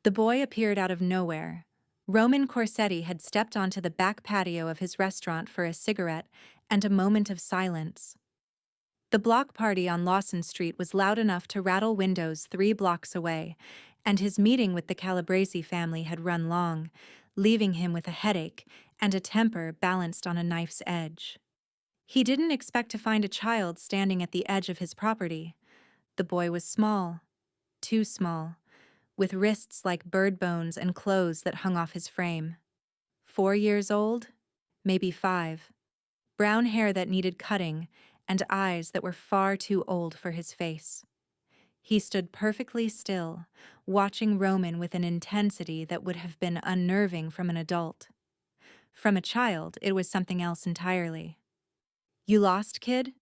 The boy appeared out of nowhere. Roman Corsetti had stepped onto the back patio of his restaurant for a cigarette and a moment of silence. The block party on Lawson Street was loud enough to rattle windows 3 blocks away, and his meeting with the Calabresi family had run long, leaving him with a headache and a temper balanced on a knife's edge. He didn't expect to find a child standing at the edge of his property. The boy was small, too small, with wrists like bird bones and clothes that hung off his frame. 4 years old? Maybe 5. Brown hair that needed cutting, and eyes that were far too old for his face. He stood perfectly still, watching Roman with an intensity that would have been unnerving from an adult. From a child, it was something else entirely. "You lost, kid?"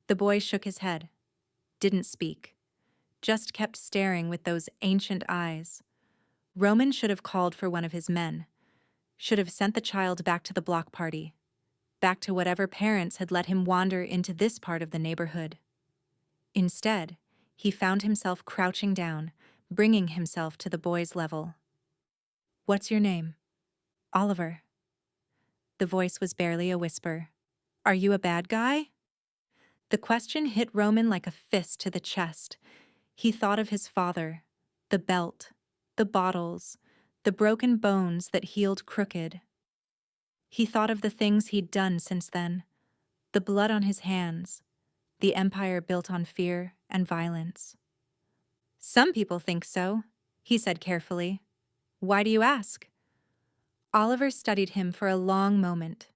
The boy shook his head, didn't speak, just kept staring with those ancient eyes. Roman should have called for one of his men, should have sent the child back to the block party, back to whatever parents had let him wander into this part of the neighborhood. Instead, he found himself crouching down, bringing himself to the boy's level. "What's your name?" "Oliver." The voice was barely a whisper. "Are you a bad guy?" The question hit Roman like a fist to the chest. He thought of his father, the belt, the bottles, the broken bones that healed crooked. He thought of the things he'd done since then, the blood on his hands, the empire built on fear and violence. "Some people think so," he said carefully. "Why do you ask?" Oliver studied him for a long moment.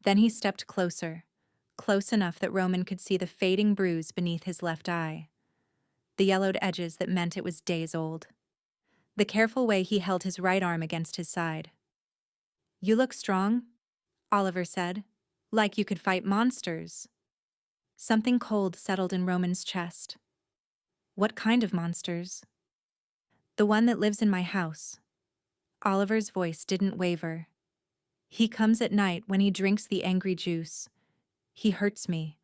Then he stepped closer, close enough that Roman could see the fading bruise beneath his left eye, the yellowed edges that meant it was days old, the careful way he held his right arm against his side. "You look strong," Oliver said, "like you could fight monsters." Something cold settled in Roman's chest. "What kind of monsters?" "The one that lives in my house." Oliver's voice didn't waver. "He comes at night when he drinks the angry juice. He hurts me.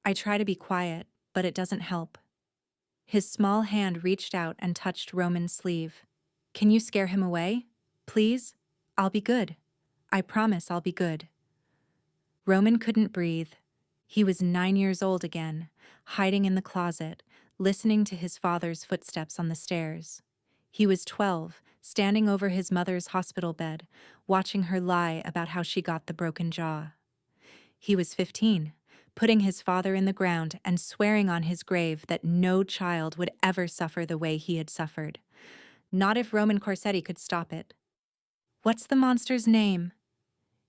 I try to be quiet, but it doesn't help." His small hand reached out and touched Roman's sleeve. "Can you scare him away? Please? I'll be good. I promise I'll be good." Roman couldn't breathe. He was 9 years old again, hiding in the closet, listening to his father's footsteps on the stairs. He was 12, standing over his mother's hospital bed, watching her lie about how she got the broken jaw. He was 15, putting his father in the ground and swearing on his grave that no child would ever suffer the way he had suffered. Not if Roman Corsetti could stop it. "What's the monster's name?"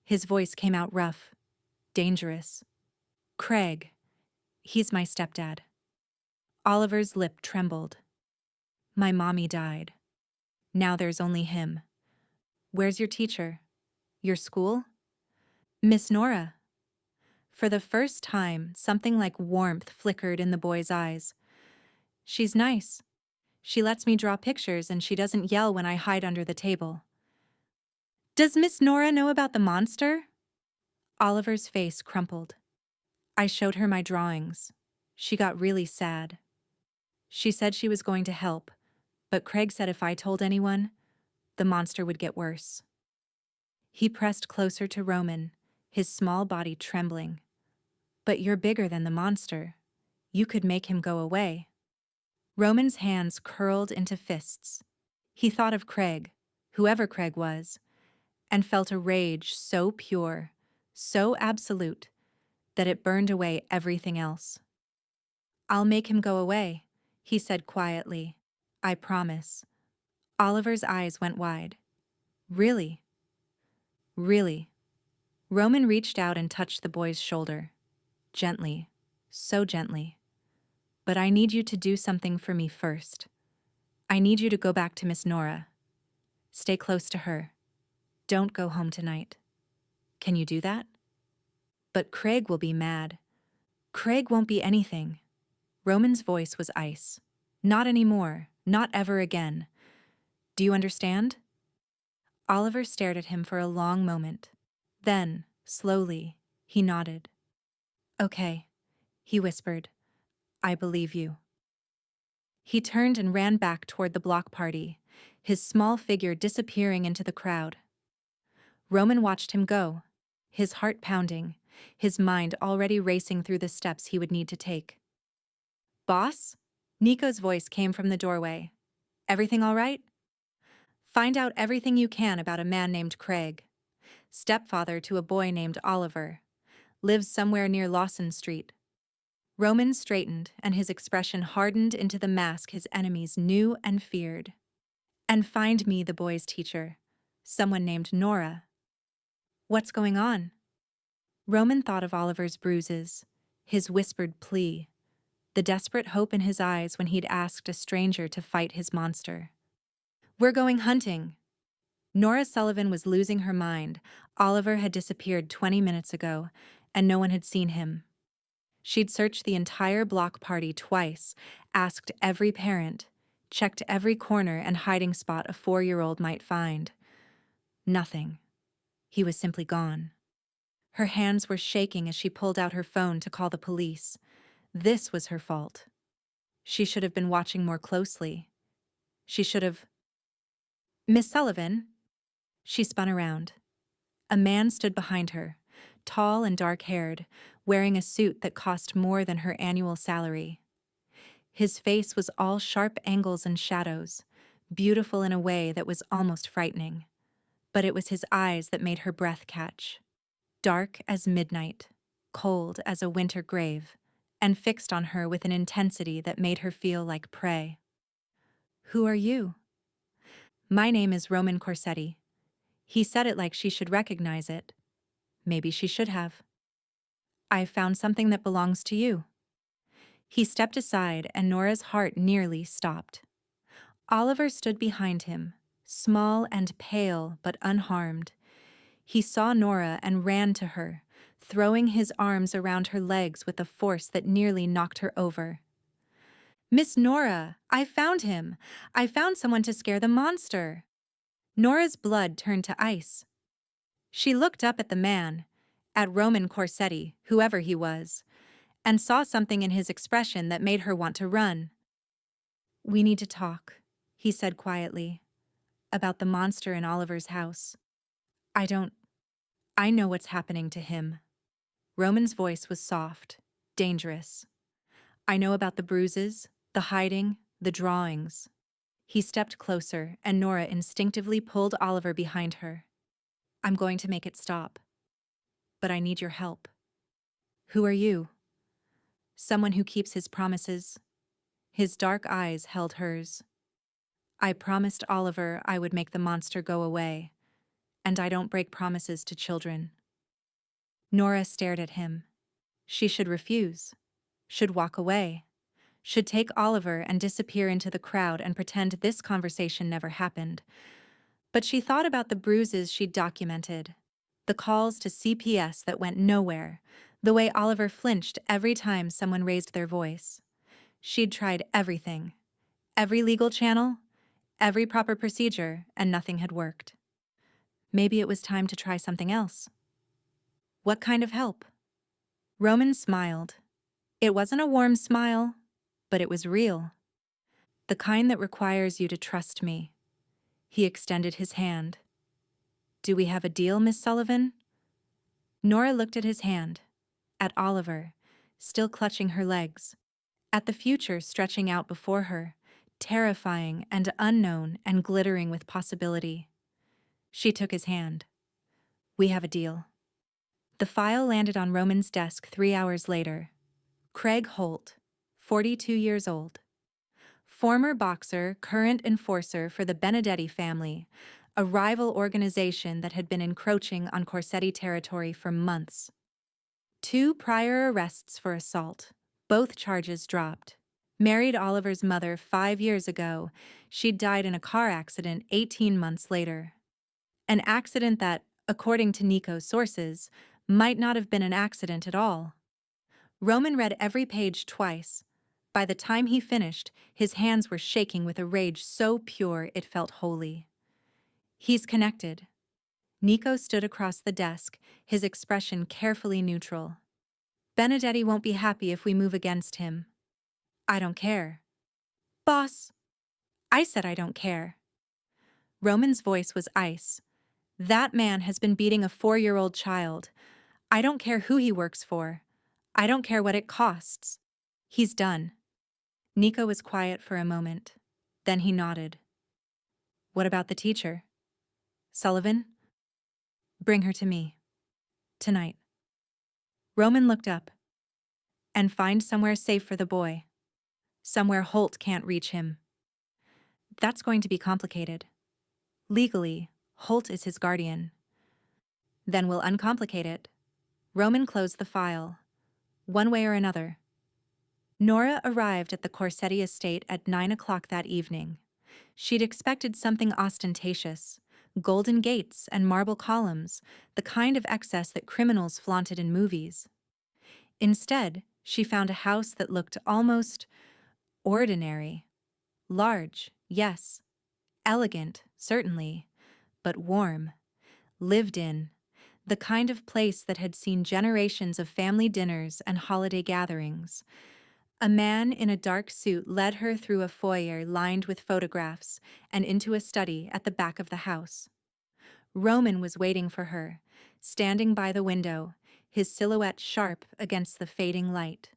His voice came out rough, dangerous. "Craig. He's my stepdad." Oliver's lip trembled. "My mommy died. Now there's only him." "Where's your teacher? Your school?" "Miss Nora." For the first time, something like warmth flickered in the boy's eyes. "She's nice. She lets me draw pictures and she doesn't yell when I hide under the table." "Does Miss Nora know about the monster?" Oliver's face crumpled. "I showed her my drawings. She got really sad. She said she was going to help, but Craig said if I told anyone, the monster would get worse." He pressed closer to Roman, his small body trembling. "But you're bigger than the monster. You could make him go away." Roman's hands curled into fists. He thought of Craig, whoever Craig was, and felt a rage so pure, so absolute, that it burned away everything else. "I'll make him go away," he said quietly. "I promise." Oliver's eyes went wide. "Really? Really?" Roman reached out and touched the boy's shoulder. Gently, so gently. "But I need you to do something for me first. I need you to go back to Miss Nora. Stay close to her. Don't go home tonight. Can you do that?" "But Craig will be mad." "Craig won't be anything." Roman's voice was ice. "Not anymore. Not ever again. Do you understand?" Oliver stared at him for a long moment. Then, slowly, he nodded. "Okay," he whispered. "I believe you." He turned and ran back toward the block party, his small figure disappearing into the crowd. Roman watched him go, his heart pounding, his mind already racing through the steps he would need to take. "Boss?" Nico's voice came from the doorway. "Everything all right?" "Find out everything you can about a man named Craig, stepfather to a boy named Oliver. Lives somewhere near Lawson Street." Roman straightened, and his expression hardened into the mask his enemies knew and feared. "And find me the boy's teacher, someone named Nora." "What's going on?" Roman thought of Oliver's bruises, his whispered plea, the desperate hope in his eyes when he'd asked a stranger to fight his monster. "We're going hunting." Nora Sullivan was losing her mind. Oliver had disappeared 20 minutes ago, and no one had seen him. She'd searched the entire block party twice, asked every parent, checked every corner and hiding spot a 4-year-old might find. Nothing. He was simply gone. Her hands were shaking as she pulled out her phone to call the police. This was her fault. She should have been watching more closely. She should have... "Miss Sullivan?" She spun around. A man stood behind her, tall and dark-haired, wearing a suit that cost more than her annual salary. His face was all sharp angles and shadows, beautiful in a way that was almost frightening. But it was his eyes that made her breath catch. Dark as midnight, cold as a winter grave, and fixed on her with an intensity that made her feel like prey. "Who are you?" "My name is Roman Corsetti." He said it like she should recognize it. Maybe she should have. "I found something that belongs to you." He stepped aside, and Nora's heart nearly stopped. Oliver stood behind him, small and pale but unharmed. He saw Nora and ran to her, throwing his arms around her legs with a force that nearly knocked her over. "Miss Nora, I found him! I found someone to scare the monster!" Nora's blood turned to ice. She looked up at the man, at Roman Corsetti, whoever he was, and saw something in his expression that made her want to run. "We need to talk," he said quietly, "about the monster in Oliver's house. I know what's happening to him." Roman's voice was soft, dangerous. "I know about the bruises, the hiding, the drawings." He stepped closer, and Nora instinctively pulled Oliver behind her. "I'm going to make it stop. But I need your help." "Who are you?" "Someone who keeps his promises." His dark eyes held hers. "I promised Oliver I would make the monster go away, and I don't break promises to children." Nora stared at him. She should refuse, should walk away, should take Oliver and disappear into the crowd and pretend this conversation never happened. But she thought about the bruises she'd documented, the calls to CPS that went nowhere, the way Oliver flinched every time someone raised their voice. She'd tried everything, every legal channel, every proper procedure, and nothing had worked. Maybe it was time to try something else. "What kind of help?" Roman smiled. It wasn't a warm smile, but it was real. "The kind that requires you to trust me." He extended his hand. "Do we have a deal, Miss Sullivan?" Nora looked at his hand, at Oliver, still clutching her legs, at the future stretching out before her, terrifying and unknown and glittering with possibility. She took his hand. "We have a deal." The file landed on Roman's desk 3 hours later. Craig Holt, 42 years old. Former boxer, current enforcer for the Benedetti family, a rival organization that had been encroaching on Corsetti territory for months. 2 prior arrests for assault, both charges dropped. Married Oliver's mother 5 years ago. She'd died in a car accident 18 months later. An accident that, according to Nico's sources, might not have been an accident at all. Roman read every page twice. By the time he finished, his hands were shaking with a rage so pure it felt holy. "He's connected." Nico stood across the desk, his expression carefully neutral. "Benedetti won't be happy if we move against him." "I don't care." "Boss!" "I said I don't care." Roman's voice was ice. That man has been beating a 4-year-old child. I don't care who he works for. I don't care what it costs. He's done. Nico was quiet for a moment. Then he nodded. What about the teacher? Sullivan? Bring her to me. Tonight. Roman looked up. And find somewhere safe for the boy. Somewhere Holt can't reach him. That's going to be complicated. Legally, Holt is his guardian. Then we'll uncomplicate it. Roman closed the file. One way or another. Nora arrived at the Corsetti estate at 9 o'clock that evening. She'd expected something ostentatious, golden gates and marble columns, the kind of excess that criminals flaunted in movies. Instead, she found a house that looked almost ordinary. Large, yes. Elegant, certainly. But warm. Lived in. The kind of place that had seen generations of family dinners and holiday gatherings. A man in a dark suit led her through a foyer lined with photographs and into a study at the back of the house. Roman was waiting for her, standing by the window, his silhouette sharp against the fading light.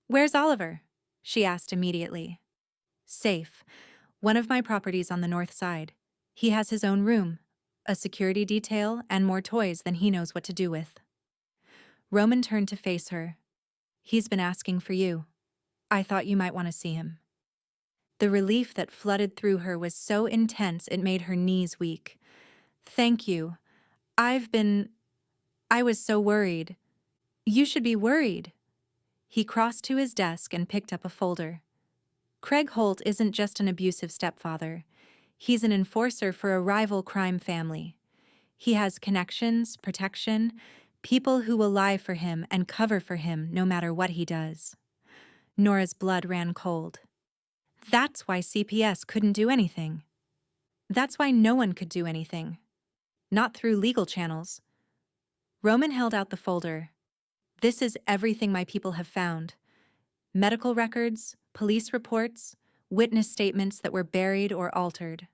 "Where's Oliver?" she asked immediately. "Safe. One of my properties on the north side. He has his own room, a security detail, and more toys than he knows what to do with." Roman turned to face her. "He's been asking for you. I thought you might want to see him." The relief that flooded through her was so intense it made her knees weak. "Thank you. I was so worried." "You should be worried." He crossed to his desk and picked up a folder. "Craig Holt isn't just an abusive stepfather. He's an enforcer for a rival crime family. He has connections, protection, people who will lie for him and cover for him no matter what he does." Nora's blood ran cold. That's why CPS couldn't do anything. That's why no one could do anything. Not through legal channels. Roman held out the folder. "This is everything my people have found. Medical records, police reports, witness statements that were buried or altered.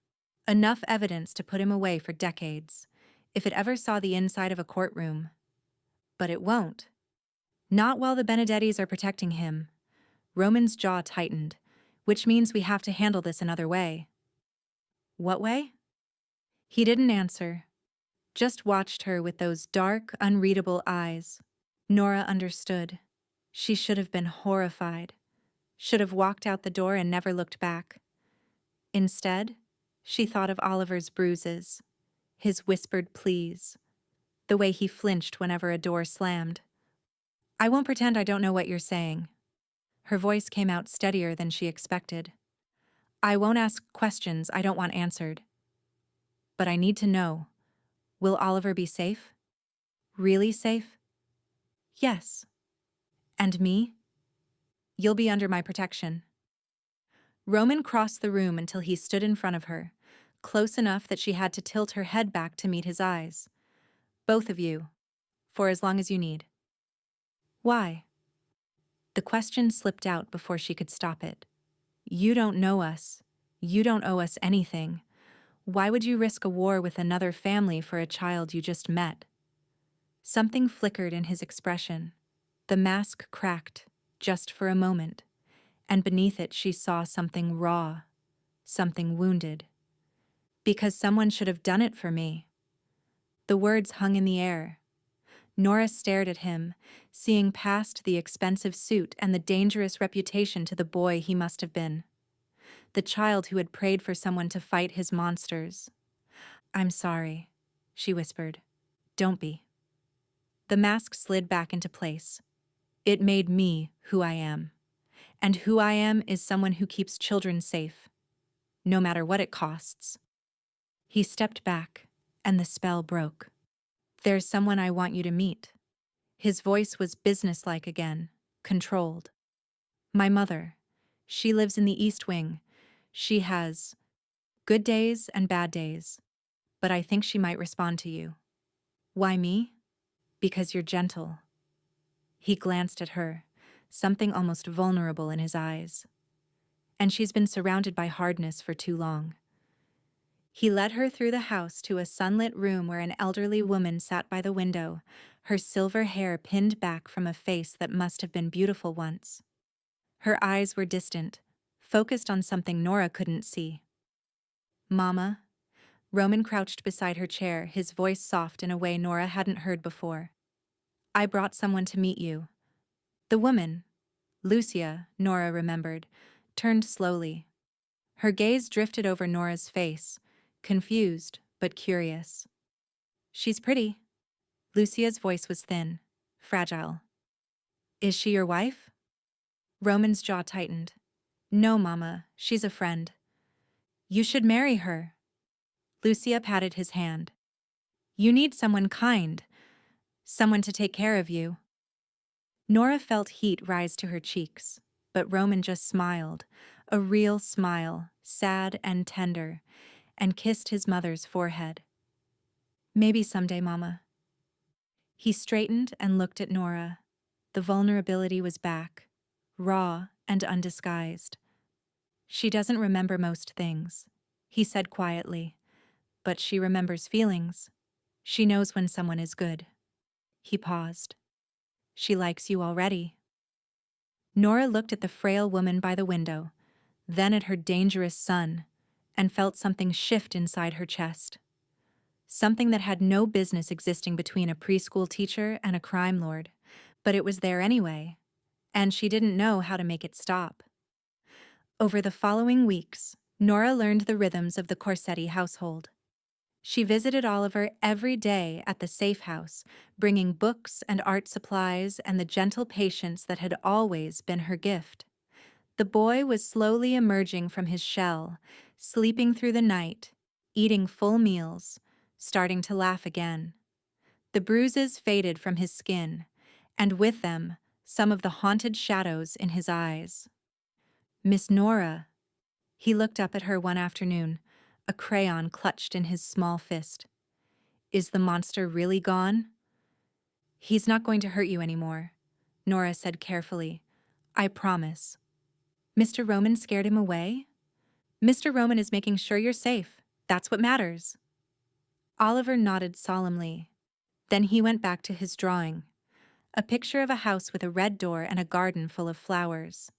Enough evidence to put him away for decades, if it ever saw the inside of a courtroom. But it won't. Not while the Benedettis are protecting him." Roman's jaw tightened, "which means we have to handle this another way." "What way?" He didn't answer, just watched her with those dark, unreadable eyes. Nora understood. She should have been horrified, should have walked out the door and never looked back. Instead, she thought of Oliver's bruises, his whispered pleas, the way he flinched whenever a door slammed. "I won't pretend I don't know what you're saying." Her voice came out steadier than she expected. "I won't ask questions I don't want answered. But I need to know. Will Oliver be safe? Really safe?" "Yes." "And me?" "You'll be under my protection." Roman crossed the room until he stood in front of her, close enough that she had to tilt her head back to meet his eyes. "Both of you. For as long as you need." "Why?" The question slipped out before she could stop it. "You don't know us. You don't owe us anything. Why would you risk a war with another family for a child you just met?" Something flickered in his expression. The mask cracked, just for a moment, and beneath it she saw something raw, something wounded. "Because someone should have done it for me." The words hung in the air. Nora stared at him, seeing past the expensive suit and the dangerous reputation to the boy he must have been. The child who had prayed for someone to fight his monsters. "I'm sorry," she whispered. "Don't be." The mask slid back into place. "It made me who I am. And who I am is someone who keeps children safe, no matter what it costs." He stepped back, and the spell broke. "There's someone I want you to meet." His voice was businesslike again, controlled. "My mother. She lives in the East Wing. She has good days and bad days, but I think she might respond to you." "Why me?" "Because you're gentle." He glanced at her, something almost vulnerable in his eyes. "And she's been surrounded by hardness for too long. He led her through the house to a sunlit room where an elderly woman sat by the window, her silver hair pinned back from a face that must have been beautiful once. Her eyes were distant, focused on something Nora couldn't see. Mama. Roman crouched beside her chair, his voice soft in a way Nora hadn't heard before. I brought someone to meet you. The woman, Lucia, Nora remembered, turned slowly. Her gaze drifted over Nora's face, confused but curious. She's pretty. Lucia's voice was thin, fragile. Is she your wife? Roman's jaw tightened. No, Mama, she's a friend. You should marry her. Lucia patted his hand. You need someone kind, someone to take care of you. Nora felt heat rise to her cheeks, but Roman just smiled, a real smile, sad and tender, and kissed his mother's forehead. Maybe someday, Mama. He straightened and looked at Nora. The vulnerability was back, raw and undisguised. She doesn't remember most things, he said quietly, but she remembers feelings. She knows when someone is good. He paused. She likes you already. Nora looked at the frail woman by the window, then at her dangerous son, and felt something shift inside her chest. Something that had no business existing between a preschool teacher and a crime lord, but it was there anyway, and she didn't know how to make it stop. Over the following weeks, Nora learned the rhythms of the Corsetti household. She visited Oliver every day at the safe house, bringing books and art supplies and the gentle patience that had always been her gift. The boy was slowly emerging from his shell, sleeping through the night, eating full meals, starting to laugh again. The bruises faded from his skin, and with them, some of the haunted shadows in his eyes. Miss Nora. He looked up at her one afternoon, a crayon clutched in his small fist. Is the monster really gone? He's not going to hurt you anymore, Nora said carefully. I promise. Mr. Roman scared him away? Mr. Roman is making sure you're safe. That's what matters. Oliver nodded solemnly. Then he went back to his drawing. A picture of a house with a red door and a garden full of flowers.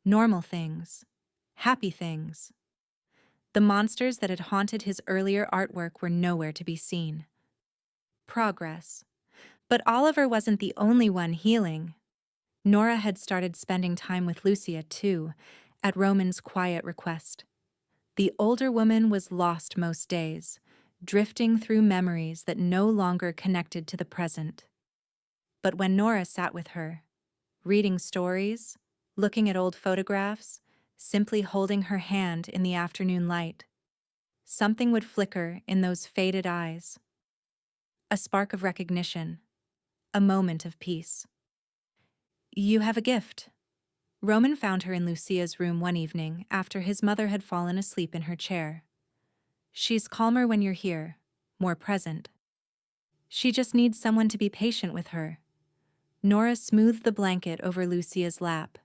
Normal things. Happy things. The monsters that had haunted his earlier artwork were nowhere to be seen. Progress. But Oliver wasn't the only one healing. Nora had started spending time with Lucia, too, at Roman's quiet request. The older woman was lost most days, drifting through memories that no longer connected to the present. But when Nora sat with her, reading stories, looking at old photographs, simply holding her hand in the afternoon light, something would flicker in those faded eyes. A spark of recognition, a moment of peace. You have a gift. Roman found her in Lucia's room one evening after his mother had fallen asleep in her chair. She's calmer when you're here, more present. She just needs someone to be patient with her. Nora smoothed the blanket over Lucia's lap.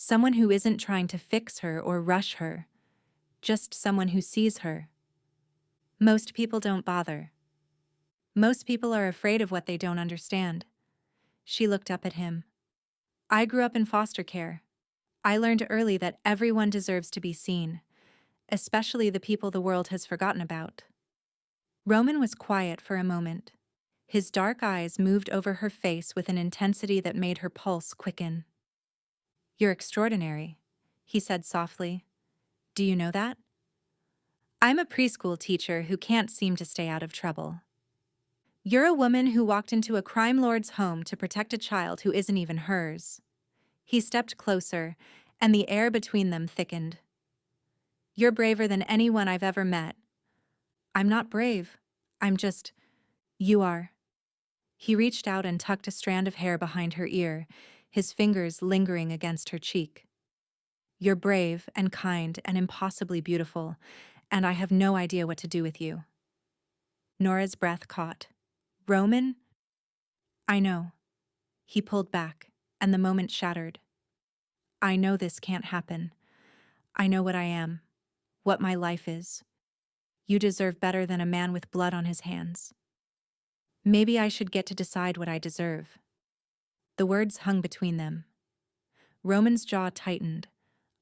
Someone who isn't trying to fix her or rush her, just someone who sees her. Most people don't bother. Most people are afraid of what they don't understand. She looked up at him. I grew up in foster care. I learned early that everyone deserves to be seen, especially the people the world has forgotten about. Roman was quiet for a moment. His dark eyes moved over her face with an intensity that made her pulse quicken. You're extraordinary, he said softly. Do you know that? I'm a preschool teacher who can't seem to stay out of trouble. You're a woman who walked into a crime lord's home to protect a child who isn't even hers. He stepped closer, and the air between them thickened. You're braver than anyone I've ever met. I'm not brave. I'm just... You are. He reached out and tucked a strand of hair behind her ear, his fingers lingering against her cheek. You're brave and kind and impossibly beautiful, and I have no idea what to do with you. Nora's breath caught. Roman? I know. He pulled back, and the moment shattered. I know this can't happen. I know what I am, what my life is. You deserve better than a man with blood on his hands. Maybe I should get to decide what I deserve. The words hung between them. Roman's jaw tightened,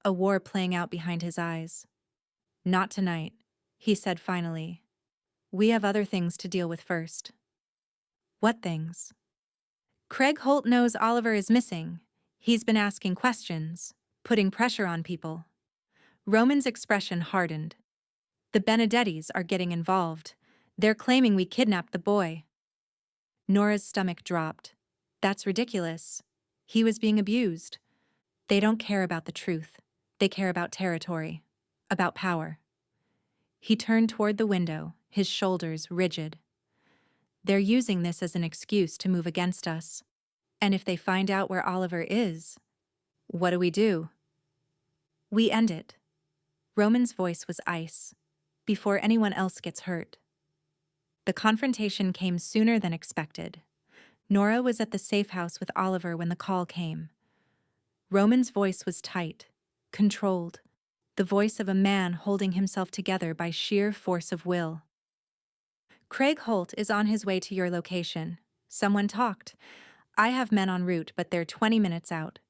a war playing out behind his eyes. Not tonight, he said finally. We have other things to deal with first. What things? Craig Holt knows Oliver is missing. He's been asking questions, putting pressure on people. Roman's expression hardened. The Benedettis are getting involved. They're claiming we kidnapped the boy. Nora's stomach dropped. That's ridiculous. He was being abused. They don't care about the truth. They care about territory, about power. He turned toward the window, his shoulders rigid. They're using this as an excuse to move against us. And if they find out where Oliver is, what do we do? We end it. Roman's voice was ice. Before anyone else gets hurt. The confrontation came sooner than expected. Nora was at the safe house with Oliver when the call came. Roman's voice was tight, controlled, the voice of a man holding himself together by sheer force of will. Craig Holt is on his way to your location. Someone talked. I have men en route, but they're 20 minutes out.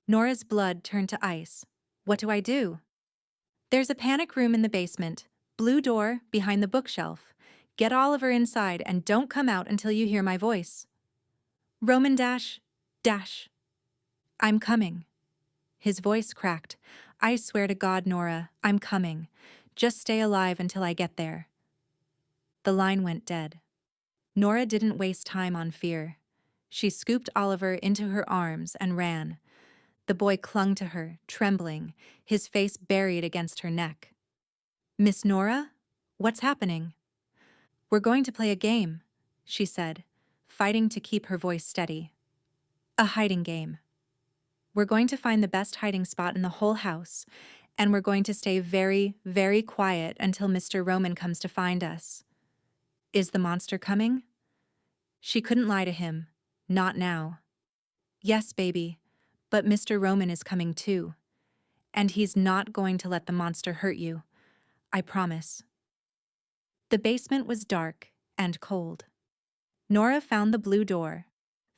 Nora's blood turned to ice. What do I do? There's a panic room in the basement, blue door behind the bookshelf. Get Oliver inside and don't come out until you hear my voice. Roman dash. I'm coming. His voice cracked. I swear to God, Nora, I'm coming. Just stay alive until I get there. The line went dead. Nora didn't waste time on fear. She scooped Oliver into her arms and ran. The boy clung to her, trembling, his face buried against her neck. Miss Nora? What's happening? We're going to play a game, she said, fighting to keep her voice steady. A hiding game. We're going to find the best hiding spot in the whole house, and we're going to stay very, very quiet until Mr. Roman comes to find us. Is the monster coming? She couldn't lie to him. Not now. Yes, baby, but Mr. Roman is coming too. And he's not going to let the monster hurt you. I promise. The basement was dark and cold. Nora found the blue door,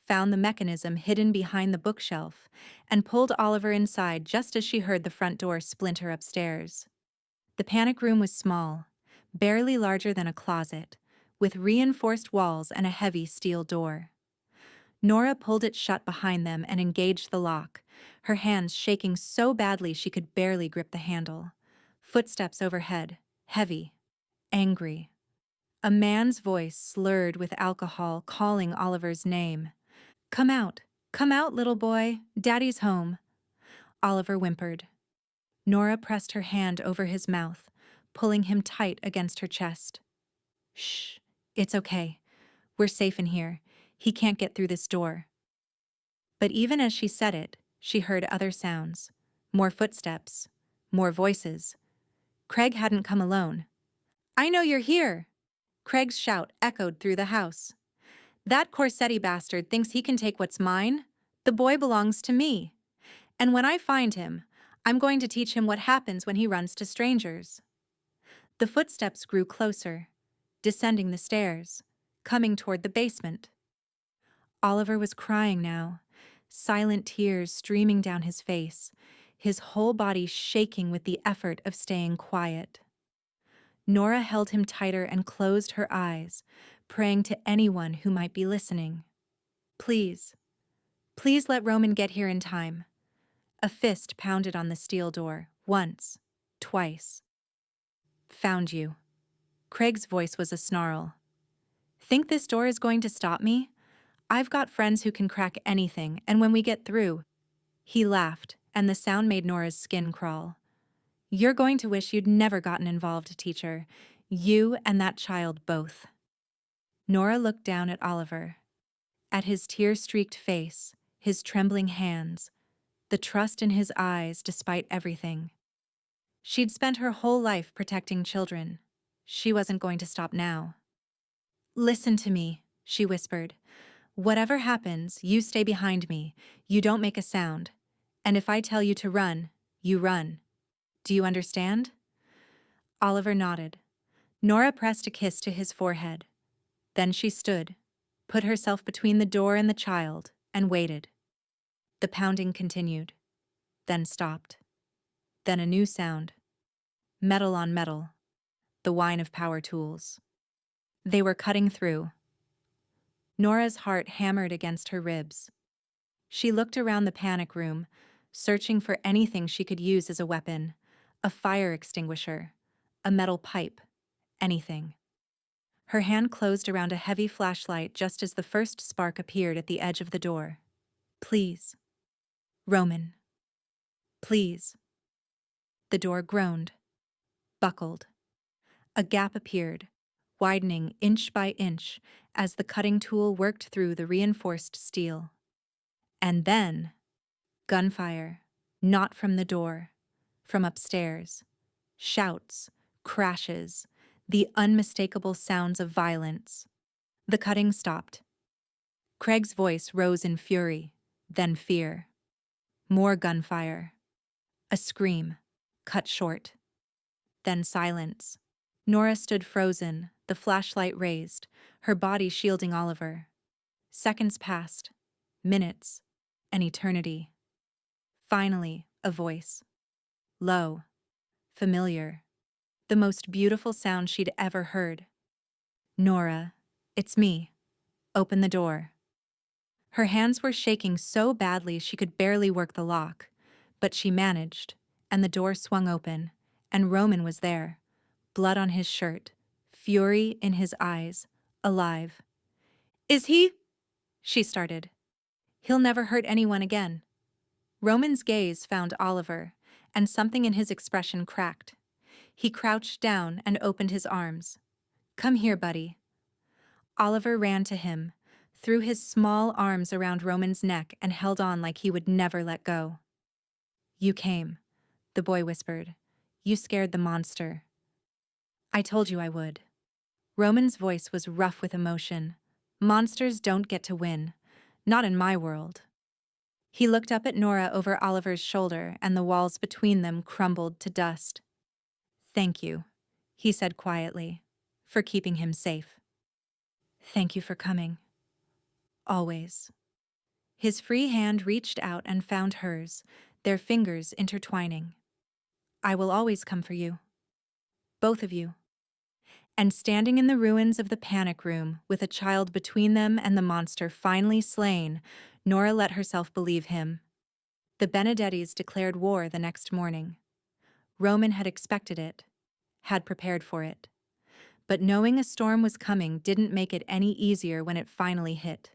found the mechanism hidden behind the bookshelf, and pulled Oliver inside just as she heard the front door splinter upstairs. The panic room was small, barely larger than a closet, with reinforced walls and a heavy steel door. Nora pulled it shut behind them and engaged the lock, her hands shaking so badly she could barely grip the handle. Footsteps overhead, heavy, angry. A man's voice slurred with alcohol calling Oliver's name. Come out, little boy, Daddy's home. Oliver whimpered. Nora pressed her hand over his mouth, pulling him tight against her chest. Shh, it's okay. We're safe in here. He can't get through this door. But even as she said it, she heard other sounds. More footsteps. More voices. Craig hadn't come alone. I know you're here! Craig's shout echoed through the house. That Corsetti bastard thinks he can take what's mine. The boy belongs to me. And when I find him, I'm going to teach him what happens when he runs to strangers. The footsteps grew closer, descending the stairs, coming toward the basement. Oliver was crying now, silent tears streaming down his face, his whole body shaking with the effort of staying quiet. Nora held him tighter and closed her eyes, praying to anyone who might be listening. Please, please let Roman get here in time. A fist pounded on the steel door, once, twice. Found you. Craig's voice was a snarl. Think this door is going to stop me? I've got friends who can crack anything, and when we get through... He laughed, and the sound made Nora's skin crawl. You're going to wish you'd never gotten involved, teacher. You and that child both. Nora looked down at Oliver, at his tear-streaked face, his trembling hands, the trust in his eyes despite everything. She'd spent her whole life protecting children. She wasn't going to stop now. Listen to me, she whispered. Whatever happens, you stay behind me. You don't make a sound. And if I tell you to run, you run. Do you understand? Oliver nodded. Nora pressed a kiss to his forehead. Then she stood, put herself between the door and the child, and waited. The pounding continued, then stopped. Then a new sound. Metal on metal. The whine of power tools. They were cutting through. Nora's heart hammered against her ribs. She looked around the panic room, searching for anything she could use as a weapon. A fire extinguisher, a metal pipe, anything. Her hand closed around a heavy flashlight just as the first spark appeared at the edge of the door. Please. Roman. Please. The door groaned, buckled. A gap appeared, widening inch by inch as the cutting tool worked through the reinforced steel. And then, gunfire, not from the door, from upstairs. Shouts, crashes, the unmistakable sounds of violence. The cutting stopped. Craig's voice rose in fury, then fear. More gunfire. A scream, cut short. Then silence. Nora stood frozen, the flashlight raised, her body shielding Oliver. Seconds passed, minutes, an eternity. Finally, a voice. Low, familiar. The most beautiful sound she'd ever heard. Nora, it's me. Open the door. Her hands were shaking so badly she could barely work the lock, but she managed, and the door swung open, and Roman was there, blood on his shirt, fury in his eyes, alive. Is he? She started. He'll never hurt anyone again. Roman's gaze found Oliver, and something in his expression cracked. He crouched down and opened his arms. Come here, buddy. Oliver ran to him, threw his small arms around Roman's neck and held on like he would never let go. You came, the boy whispered. You scared the monster. I told you I would. Roman's voice was rough with emotion. Monsters don't get to win. Not in my world. He looked up at Nora over Oliver's shoulder, and the walls between them crumbled to dust. Thank you, he said quietly, for keeping him safe. Thank you for coming. Always. His free hand reached out and found hers, their fingers intertwining. I will always come for you. Both of you. And standing in the ruins of the panic room, with a child between them and the monster finally slain, Nora let herself believe him. The Benedettis declared war the next morning. Roman had expected it, had prepared for it. But knowing a storm was coming didn't make it any easier when it finally hit.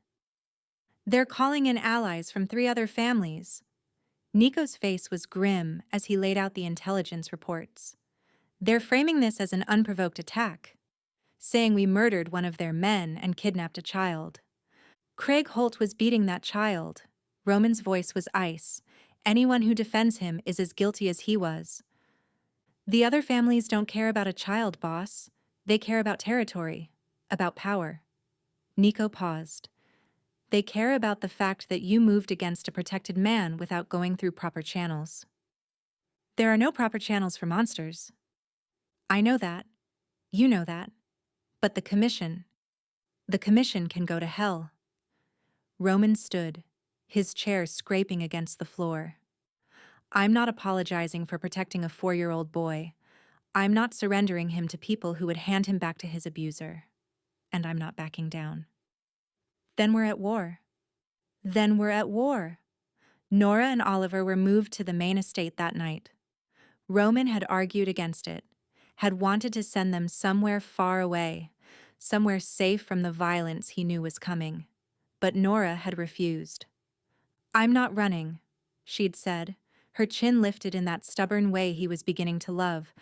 They're calling in allies from 3 other families. Nico's face was grim as he laid out the intelligence reports. They're framing this as an unprovoked attack, saying we murdered one of their men and kidnapped a child. Craig Holt was beating that child. Roman's voice was ice. Anyone who defends him is as guilty as he was. The other families don't care about a child, boss. They care about territory, about power. Nico paused. They care about the fact that you moved against a protected man without going through proper channels. There are no proper channels for monsters. I know that. You know that. But the commission can go to hell. Roman stood, his chair scraping against the floor. I'm not apologizing for protecting a 4-year-old boy. I'm not surrendering him to people who would hand him back to his abuser. And I'm not backing down. Then we're at war. Then we're at war. Nora and Oliver were moved to the main estate that night. Roman had argued against it, had wanted to send them somewhere far away, somewhere safe from the violence he knew was coming. But Nora had refused. I'm not running, she'd said, her chin lifted in that stubborn way he was beginning to love.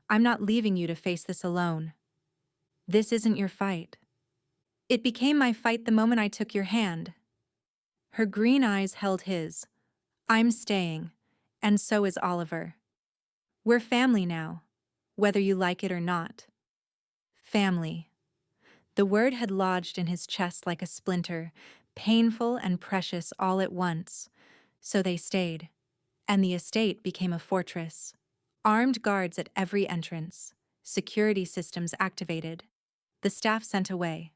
I'm not leaving you to face this alone. This isn't your fight. It became my fight the moment I took your hand. Her green eyes held his. I'm staying, and so is Oliver. We're family now, whether you like it or not. Family. The word had lodged in his chest like a splinter, painful and precious all at once. So they stayed, and the estate became a fortress. Armed guards at every entrance, security systems activated, the staff sent away,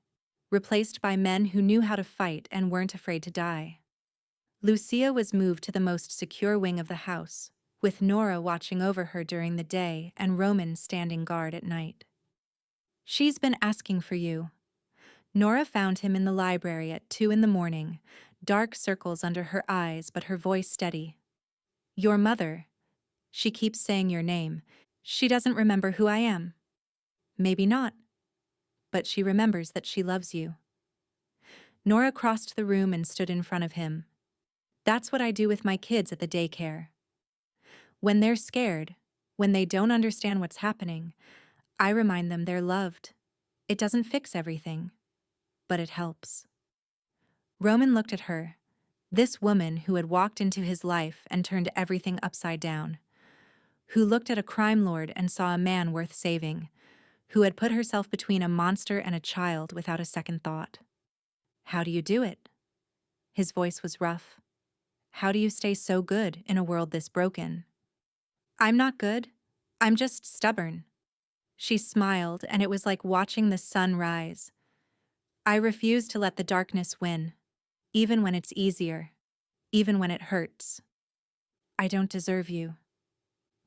replaced by men who knew how to fight and weren't afraid to die. Lucia was moved to the most secure wing of the house, with Nora watching over her during the day and Roman standing guard at night. "She's been asking for you." Nora found him in the library at 2 in the morning, dark circles under her eyes but her voice steady. "Your mother. She keeps saying your name. She doesn't remember who I am." "Maybe not, but she remembers that she loves you." Nora crossed the room and stood in front of him. "That's what I do with my kids at the daycare. When they're scared, when they don't understand what's happening, I remind them they're loved. It doesn't fix everything, but it helps." Roman looked at her, this woman who had walked into his life and turned everything upside down, who looked at a crime lord and saw a man worth saving, who had put herself between a monster and a child without a second thought. "How do you do it?" His voice was rough. "How do you stay so good in a world this broken?" "I'm not good. I'm just stubborn." She smiled, and it was like watching the sun rise. "I refuse to let the darkness win, even when it's easier, even when it hurts." "I don't deserve you."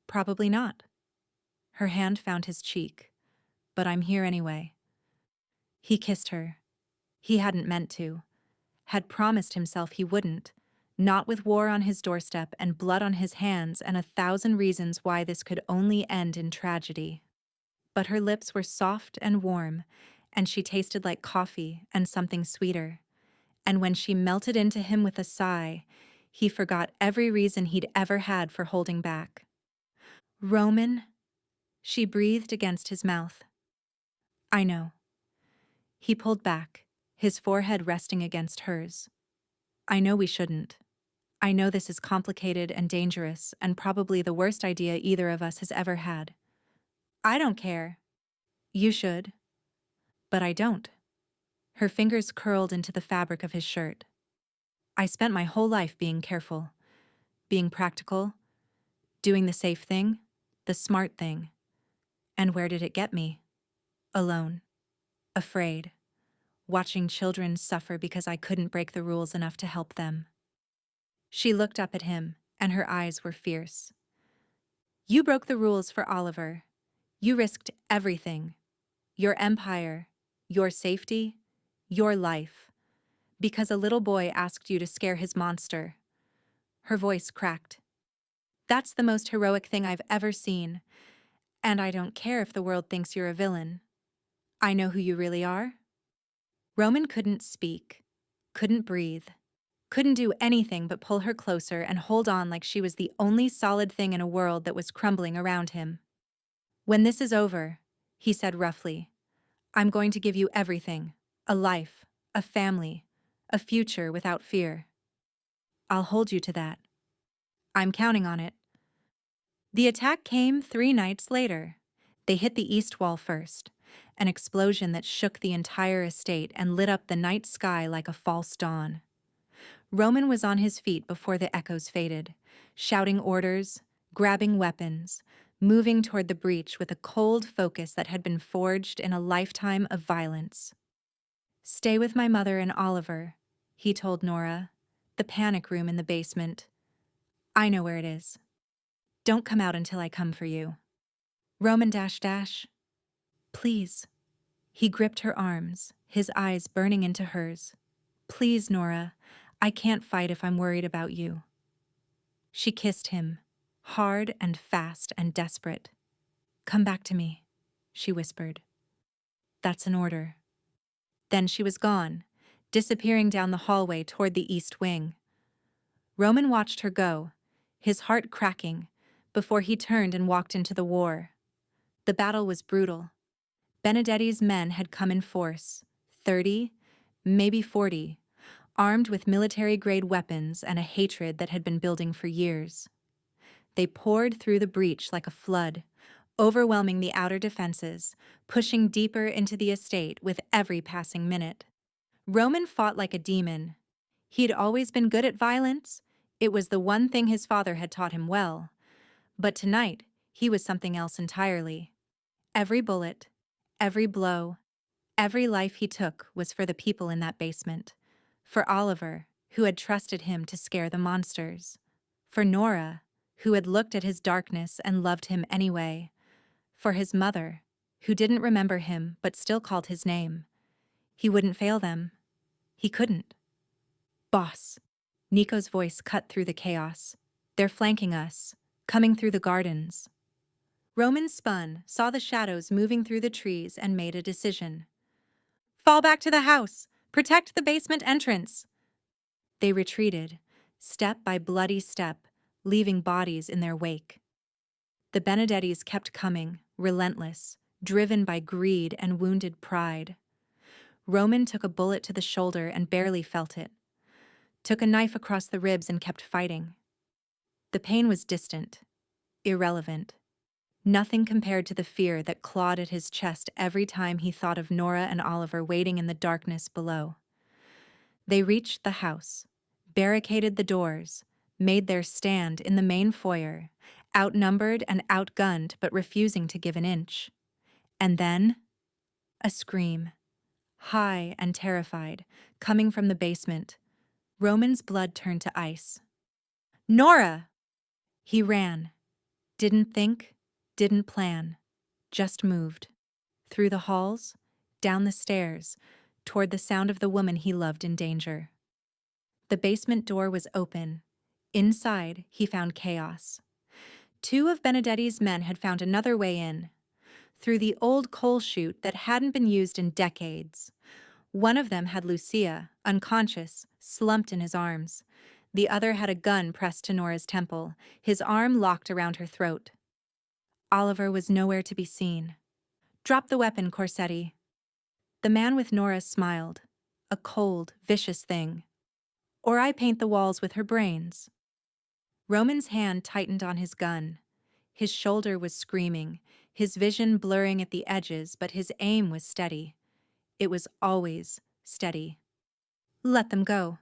"Probably not." Her hand found his cheek. "But I'm here anyway." He kissed her. He hadn't meant to, had promised himself he wouldn't, not with war on his doorstep and blood on his hands and 1,000 reasons why this could only end in tragedy. But her lips were soft and warm, and she tasted like coffee and something sweeter. And when she melted into him with a sigh, he forgot every reason he'd ever had for holding back. "Roman," she breathed against his mouth. "I know." He pulled back, his forehead resting against hers. "I know we shouldn't. I know this is complicated and dangerous and probably the worst idea either of us has ever had. I don't care. You should. But I don't." Her fingers curled into the fabric of his shirt. "I spent my whole life being careful, being practical, doing the safe thing, the smart thing. And where did it get me? Alone, afraid, watching children suffer because I couldn't break the rules enough to help them." She looked up at him, and her eyes were fierce. "You broke the rules for Oliver. You risked everything. Your empire, your safety, your life. Because a little boy asked you to scare his monster." Her voice cracked. "That's the most heroic thing I've ever seen. And I don't care if the world thinks you're a villain. I know who you really are." Roman couldn't speak, couldn't breathe, couldn't do anything but pull her closer and hold on like she was the only solid thing in a world that was crumbling around him. "When this is over," he said roughly, "I'm going to give you everything. A life, a family, a future without fear. I'll hold you to that. I'm counting on it." The attack came 3 nights later. They hit the east wall first, an explosion that shook the entire estate and lit up the night sky like a false dawn. Roman was on his feet before the echoes faded, shouting orders, grabbing weapons, moving toward the breach with a cold focus that had been forged in a lifetime of violence. "Stay with my mother and Oliver," he told Nora. "The panic room in the basement. I know where it is. Don't come out until I come for you." Roman dash dash. "Please." He gripped her arms, his eyes burning into hers. "Please, Nora. I can't fight if I'm worried about you." She kissed him, hard and fast and desperate. "Come back to me," she whispered. "That's an order." Then she was gone, disappearing down the hallway toward the east wing. Roman watched her go, his heart cracking, before he turned and walked into the war. The battle was brutal. Benedetti's men had come in force, 30, maybe 40, armed with military-grade weapons and a hatred that had been building for years. They poured through the breach like a flood, overwhelming the outer defenses, pushing deeper into the estate with every passing minute. Roman fought like a demon. He'd always been good at violence. It was the one thing his father had taught him well. But tonight, he was something else entirely. Every bullet, every blow, every life he took was for the people in that basement. For Oliver, who had trusted him to scare the monsters. For Nora, who had looked at his darkness and loved him anyway. For his mother, who didn't remember him but still called his name. He wouldn't fail them. He couldn't. Boss. Nico's voice cut through the chaos. They're flanking us, coming through the gardens. Roman spun, saw the shadows moving through the trees, and made a decision. Fall back to the house! Protect the basement entrance! They retreated, step by bloody step, leaving bodies in their wake. The Benedettis kept coming, relentless, driven by greed and wounded pride. Roman took a bullet to the shoulder and barely felt it. Took a knife across the ribs and kept fighting. The pain was distant, irrelevant. Nothing compared to the fear that clawed at his chest every time he thought of Nora and Oliver waiting in the darkness below. They reached the house, barricaded the doors, made their stand in the main foyer, outnumbered and outgunned but refusing to give an inch. And then, a scream, high and terrified, coming from the basement. Roman's blood turned to ice. Nora! He ran. Didn't think, didn't plan, just moved. Through the halls, down the stairs, toward the sound of the woman he loved in danger. The basement door was open. Inside, he found chaos. Two of Benedetti's men had found another way in, through the old coal chute that hadn't been used in decades. One of them had Lucia, unconscious, slumped in his arms. The other had a gun pressed to Nora's temple, his arm locked around her throat. Oliver was nowhere to be seen. Drop the weapon, Corsetti. The man with Nora smiled, a cold, vicious thing. Or I paint the walls with her brains. Roman's hand tightened on his gun. His shoulder was screaming, his vision blurring at the edges, but his aim was steady. It was always steady. Let them go.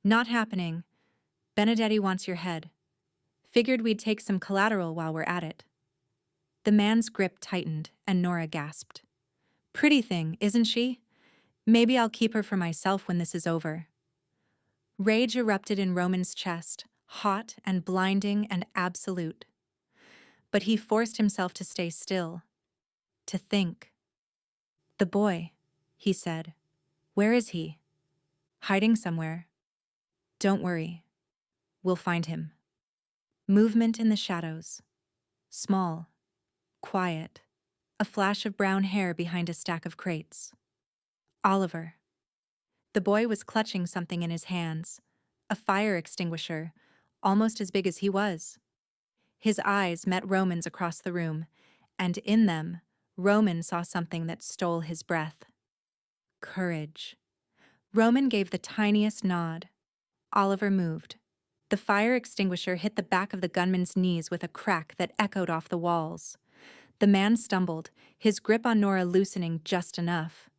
Not happening. Benedetti wants your head. Figured we'd take some collateral while we're at it. The man's grip tightened, and Nora gasped. Pretty thing, isn't she? Maybe I'll keep her for myself when this is over. Rage erupted in Roman's chest, hot and blinding and absolute. But he forced himself to stay still, to think. The boy, he said. Where is he? Hiding somewhere. Don't worry. We'll find him. Movement in the shadows. Small. Quiet. A flash of brown hair behind a stack of crates. Oliver. The boy was clutching something in his hands. A fire extinguisher, almost as big as he was. His eyes met Roman's across the room, and in them, Roman saw something that stole his breath. Courage. Roman gave the tiniest nod. Oliver moved. The fire extinguisher hit the back of the gunman's knees with a crack that echoed off the walls. The man stumbled, his grip on Nora loosening just enough.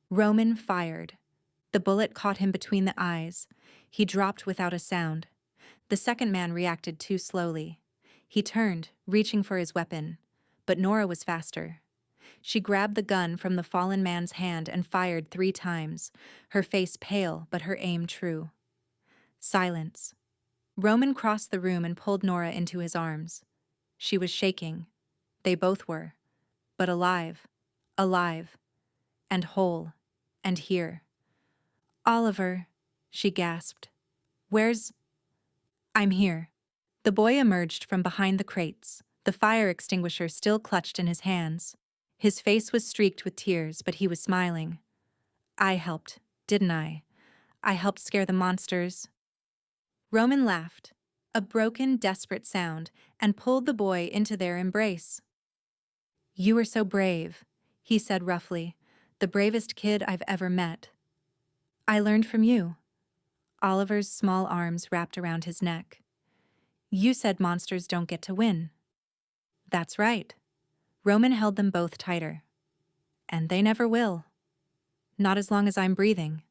Roman fired. The bullet caught him between the eyes. He dropped without a sound. The second man reacted too slowly. He turned, reaching for his weapon. But Nora was faster. She grabbed the gun from the fallen man's hand and fired 3 times, her face pale but her aim true. Silence. Roman crossed the room and pulled Nora into his arms. She was shaking. They both were. But alive. Alive. And whole. And here. Oliver, she gasped. Where's... I'm here. The boy emerged from behind the crates, the fire extinguisher still clutched in his hands. His face was streaked with tears, but he was smiling. I helped, didn't I? I helped scare the monsters. Roman laughed, a broken, desperate sound, and pulled the boy into their embrace. You were so brave, he said roughly, the bravest kid I've ever met. I learned from you. Oliver's small arms wrapped around his neck. You said monsters don't get to win. That's right. Roman held them both tighter. And they never will. Not as long as I'm breathing.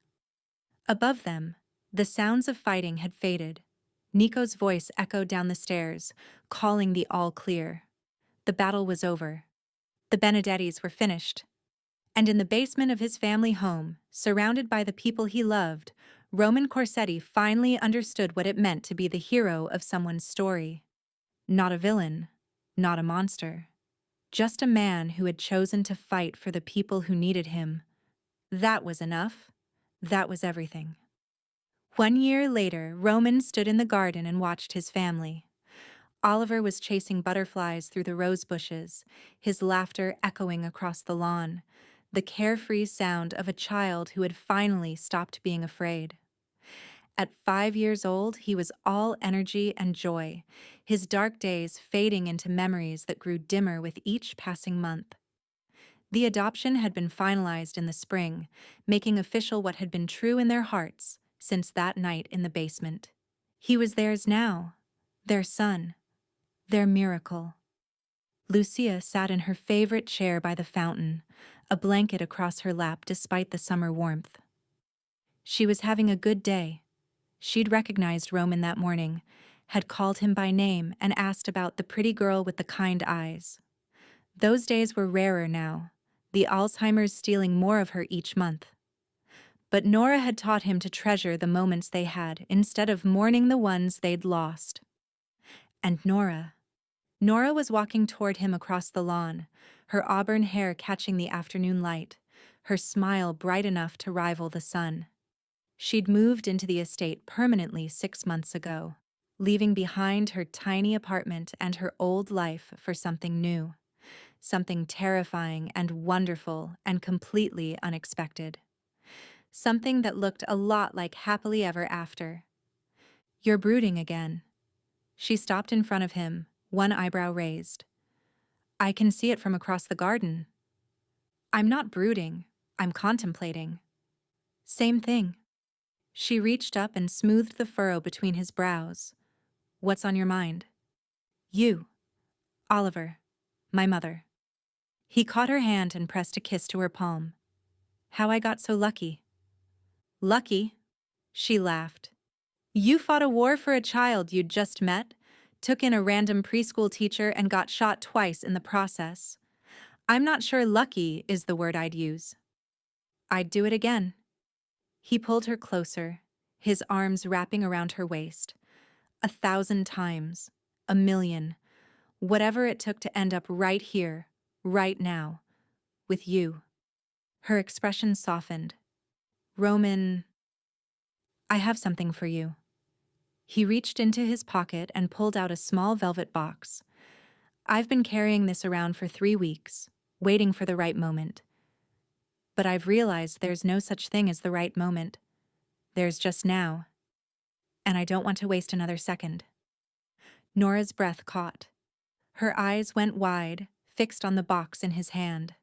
Above them, the sounds of fighting had faded. Nico's voice echoed down the stairs, calling the all clear. The battle was over. The Benedettis were finished. And in the basement of his family home, surrounded by the people he loved, Roman Corsetti finally understood what it meant to be the hero of someone's story. Not a villain, not a monster. Just a man who had chosen to fight for the people who needed him. That was enough. That was everything. 1 year later, Roman stood in the garden and watched his family. Oliver was chasing butterflies through the rose bushes, his laughter echoing across the lawn, the carefree sound of a child who had finally stopped being afraid. At 5 years old, he was all energy and joy, his dark days fading into memories that grew dimmer with each passing month. The adoption had been finalized in the spring, making official what had been true in their hearts since that night in the basement. He was theirs now, their son, their miracle. Lucia sat in her favorite chair by the fountain, a blanket across her lap despite the summer warmth. She was having a good day. She'd recognized Roman that morning, had called him by name and asked about the pretty girl with the kind eyes. Those days were rarer now, the Alzheimer's stealing more of her each month. But Nora had taught him to treasure the moments they had instead of mourning the ones they'd lost. And Nora was walking toward him across the lawn, her auburn hair catching the afternoon light, her smile bright enough to rival the sun. She'd moved into the estate permanently 6 months ago, leaving behind her tiny apartment and her old life for something new, something terrifying and wonderful and completely unexpected. Something that looked a lot like happily ever after. "You're brooding again." She stopped in front of him, one eyebrow raised. "I can see it from across the garden." "I'm not brooding, I'm contemplating." "Same thing." She reached up and smoothed the furrow between his brows. "What's on your mind?" "You, Oliver, my mother." He caught her hand and pressed a kiss to her palm. "How I got so lucky." "Lucky?" She laughed. "You fought a war for a child you'd just met, took in a random preschool teacher and got shot twice in the process. I'm not sure lucky is the word I'd use." "I'd do it again." He pulled her closer, his arms wrapping around her waist. 1,000 times, a million, whatever it took to end up right here, right now, with you. Her expression softened. "Roman, I have something for you." He reached into his pocket and pulled out a small velvet box. "I've been carrying this around for 3 weeks, waiting for the right moment. But I've realized there's no such thing as the right moment. There's just now. And I don't want to waste another second." Nora's breath caught. Her eyes went wide, fixed on the box in his hand.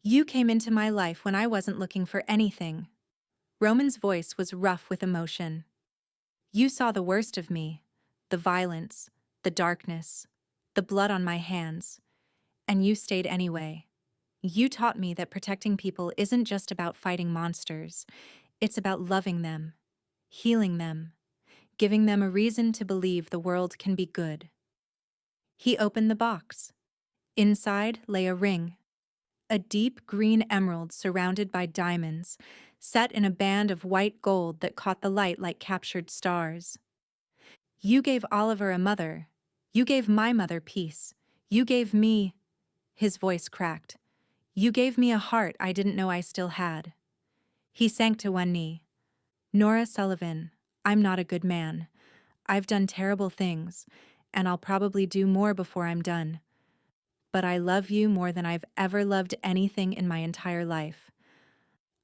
"You came into my life when I wasn't looking for anything." Roman's voice was rough with emotion. "You saw the worst of me, the violence, the darkness, the blood on my hands, and you stayed anyway. You taught me that protecting people isn't just about fighting monsters, it's about loving them, healing them, giving them a reason to believe the world can be good." He opened the box. Inside lay a ring, a deep green emerald surrounded by diamonds, set in a band of white gold that caught the light like captured stars. "You gave Oliver a mother. You gave my mother peace. You gave me—" His voice cracked. "You gave me a heart I didn't know I still had." He sank to one knee. "Nora Sullivan, I'm not a good man. I've done terrible things, and I'll probably do more before I'm done. But I love you more than I've ever loved anything in my entire life.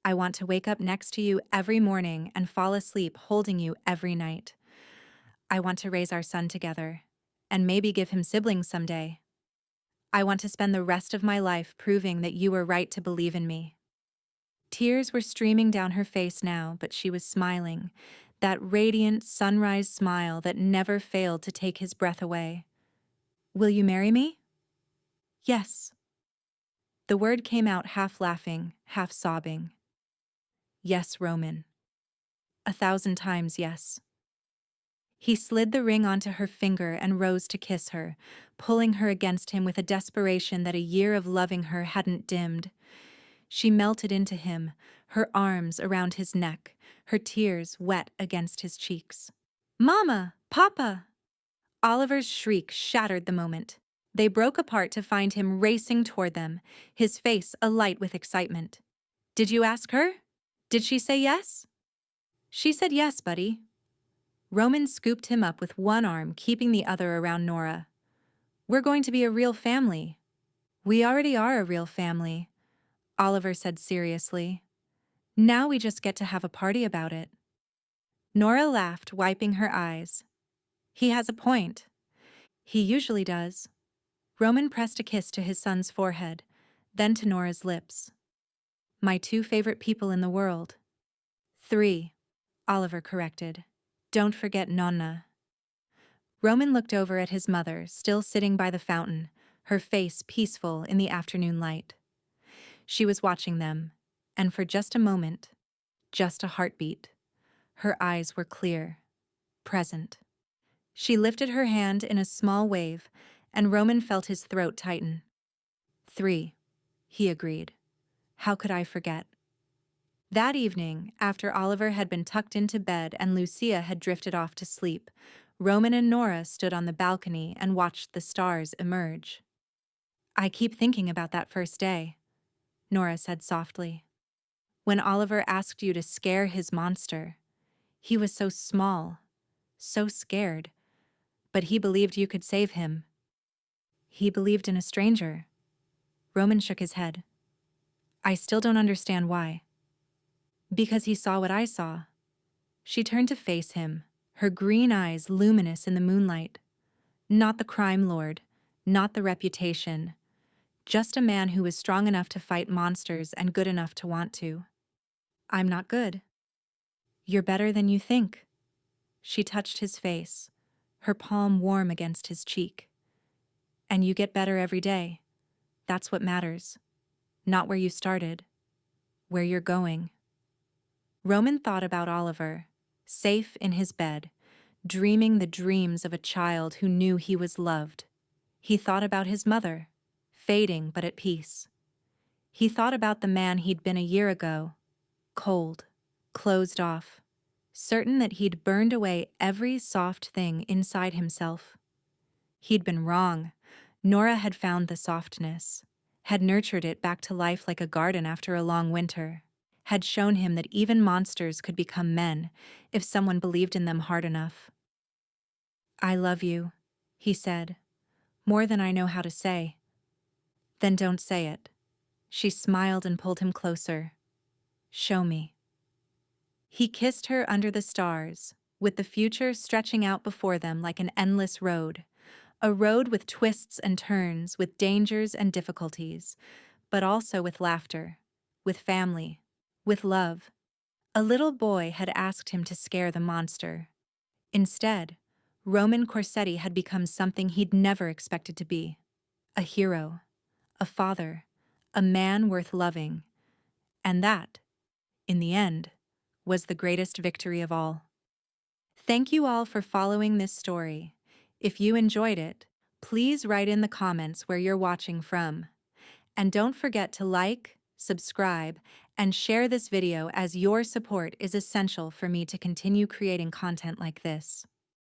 I want to wake up next to you every morning and fall asleep holding you every night. I want to raise our son together, and maybe give him siblings someday. I want to spend the rest of my life proving that you were right to believe in me." Tears were streaming down her face now, but she was smiling, that radiant sunrise smile that never failed to take his breath away. "Will you marry me?" "Yes." The word came out half laughing, half sobbing. "Yes, Roman. 1,000 times yes." He slid the ring onto her finger and rose to kiss her, pulling her against him with a desperation that a year of loving her hadn't dimmed. She melted into him, her arms around his neck, her tears wet against his cheeks. "Mama! Papa!" Oliver's shriek shattered the moment. They broke apart to find him racing toward them, his face alight with excitement. "Did you ask her? Did she say yes?" "She said yes, buddy." Roman scooped him up with one arm, keeping the other around Nora. "We're going to be a real family." "We already are a real family," Oliver said seriously. "Now we just get to have a party about it." Nora laughed, wiping her eyes. "He has a point." "He usually does." Roman pressed a kiss to his son's forehead, then to Nora's lips. "My two favorite people in the world." "Three," Oliver corrected. "Don't forget Nonna." Roman looked over at his mother, still sitting by the fountain, her face peaceful in the afternoon light. She was watching them, and for just a moment, just a heartbeat, her eyes were clear, present. She lifted her hand in a small wave, and Roman felt his throat tighten. "Three," he agreed. "How could I forget?" That evening, after Oliver had been tucked into bed and Lucia had drifted off to sleep, Roman and Nora stood on the balcony and watched the stars emerge. "I keep thinking about that first day," Nora said softly. "When Oliver asked you to scare his monster. He was so small, so scared, but he believed you could save him." "He believed in a stranger." Roman shook his head. "I still don't understand why." "Because he saw what I saw." She turned to face him, her green eyes luminous in the moonlight. Not the crime lord, not the reputation, just a man who was strong enough to fight monsters and good enough to want to. "I'm not good." "You're better than you think." She touched his face, her palm warm against his cheek. "And you get better every day. That's what matters. Not where you started, where you're going." Roman thought about Oliver, safe in his bed, dreaming the dreams of a child who knew he was loved. He thought about his mother, fading but at peace. He thought about the man he'd been a year ago, cold, closed off, certain that he'd burned away every soft thing inside himself. He'd been wrong. Nora had found the softness, had nurtured it back to life like a garden after a long winter, had shown him that even monsters could become men if someone believed in them hard enough. "I love you," he said, "more than I know how to say." "Then don't say it." She smiled and pulled him closer. "Show me." He kissed her under the stars, with the future stretching out before them like an endless road. A road with twists and turns, with dangers and difficulties, but also with laughter, with family, with love. A little boy had asked him to scare the monster. Instead, Roman Corsetti had become something he'd never expected to be. A hero, a father, a man worth loving. And that, in the end, was the greatest victory of all. Thank you all for following this story. If you enjoyed it, please write in the comments where you're watching from. And don't forget to like, subscribe, and share this video as your support is essential for me to continue creating content like this.